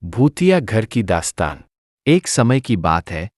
भूतिया घर की दास्तान। एक समय की बात है।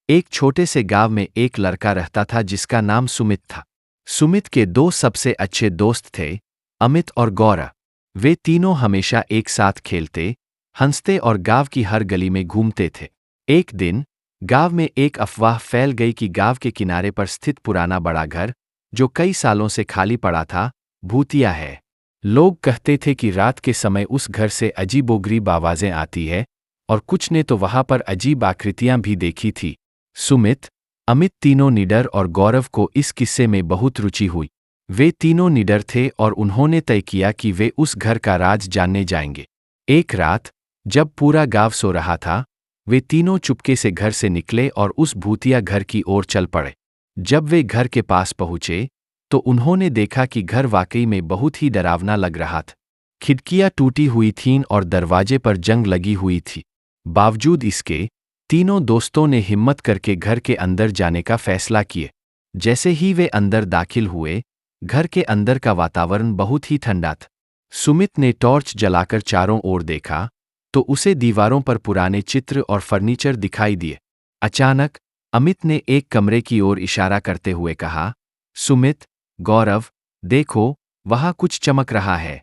एक छोटे से गांव में एक लड़का रहता था जिसका नाम सुमित था। सुमित के दो सबसे अच्छे दोस्त थे, अमित और गौरव। वे तीनों हमेशा एक साथ खेलते, हंसते और गांव की हर गली में घूमते थे। एक दिन गांव में एक अफवाह फैल गई कि गांव के किनारे पर स्थित पुराना बड़ा घर, जो कई सालों से खाली पड़ा था, भूतिया है। लोग कहते थे कि रात के समय उस घर से अजीबोगरीब आवाजें आती है, और कुछ ने तो वहां पर अजीब आकृतियां भी देखी थी। सुमित, अमित तीनों निडर और गौरव को इस किस्से में बहुत रुचि हुई। वे तीनों निडर थे और उन्होंने तय किया कि वे उस घर का राज जानने जाएंगे। एक रात जब पूरा गांव सो रहा था, वे तीनों चुपके से घर से निकले और उस भूतिया घर की ओर चल पड़े। जब वे घर के पास पहुंचे तो उन्होंने देखा कि घर वाकई में बहुत ही डरावना लग रहा था। खिड़कियां टूटी हुई थीं और दरवाजे पर जंग लगी हुई थी। बावजूद इसके, तीनों दोस्तों ने हिम्मत करके घर के अंदर जाने का फैसला किए। जैसे ही वे अंदर दाखिल हुए, घर के अंदर का वातावरण बहुत ही ठंडा था। सुमित ने टॉर्च जलाकर चारों ओर देखा तो उसे दीवारों पर पुराने चित्र और फर्नीचर दिखाई दिए। अचानक अमित ने एक कमरे की ओर इशारा करते हुए कहा, सुमित, गौरव, देखो, वहां कुछ चमक रहा है।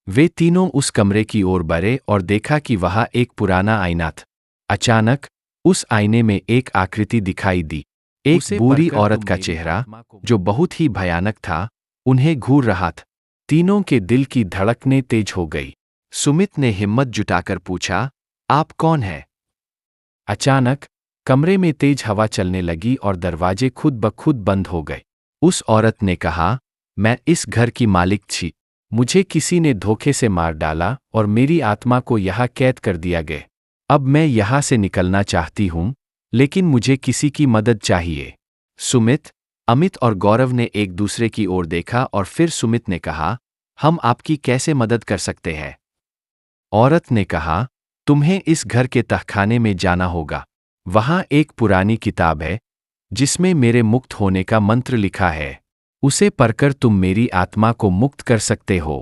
वे तीनों उस कमरे की ओर बढ़े और देखा कि वहां एक पुराना आईना था। अचानक उस आईने में एक आकृति दिखाई दी। एक बूढ़ी औरत का चेहरा, जो बहुत ही भयानक था, उन्हें घूर रहा था। तीनों के दिल की धड़कनें तेज हो गई। सुमित ने हिम्मत जुटाकर पूछा, आप कौन हैं? अचानक कमरे में तेज हवा चलने लगी और दरवाजे खुद ब खुद बंद हो गए। उस औरत ने कहा, मैं इस घर की मालिक थी। मुझे किसी ने धोखे से मार डाला और मेरी आत्मा को यहाँ कैद कर दिया गया। अब मैं यहाँ से निकलना चाहती हूँ, लेकिन मुझे किसी की मदद चाहिए। सुमित, अमित और गौरव ने एक दूसरे की ओर देखा और फिर सुमित ने कहा, हम आपकी कैसे मदद कर सकते हैं? औरत ने कहा, तुम्हें इस घर के तहखाने में जाना होगा। वहाँ एक पुरानी किताब है जिसमें मेरे मुक्त होने का मंत्र लिखा है। उसे पढ़कर तुम मेरी आत्मा को मुक्त कर सकते हो।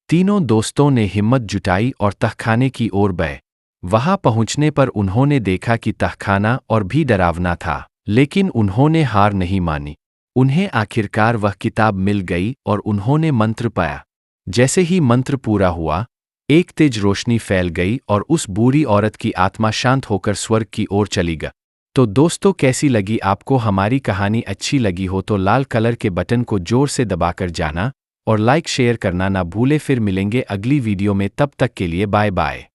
तीनों दोस्तों ने हिम्मत जुटाई और तहखाने की ओर बढ़े। वहां पहुंचने पर उन्होंने देखा कि तहखाना और भी डरावना था, लेकिन उन्होंने हार नहीं मानी। उन्हें आखिरकार वह किताब मिल गई और उन्होंने मंत्र पाया। जैसे ही मंत्र पूरा हुआ, एक तेज रोशनी फैल गई और उस बूढ़ी औरत की आत्मा शांत होकर स्वर्ग की ओर चली गई। तो दोस्तों, कैसी लगी आपको हमारी कहानी? अच्छी लगी हो तो लाल कलर के बटन को जोर से दबाकर जाना और लाइक शेयर करना ना भूले। फिर मिलेंगे अगली वीडियो में, तब तक के लिए बाय बाय।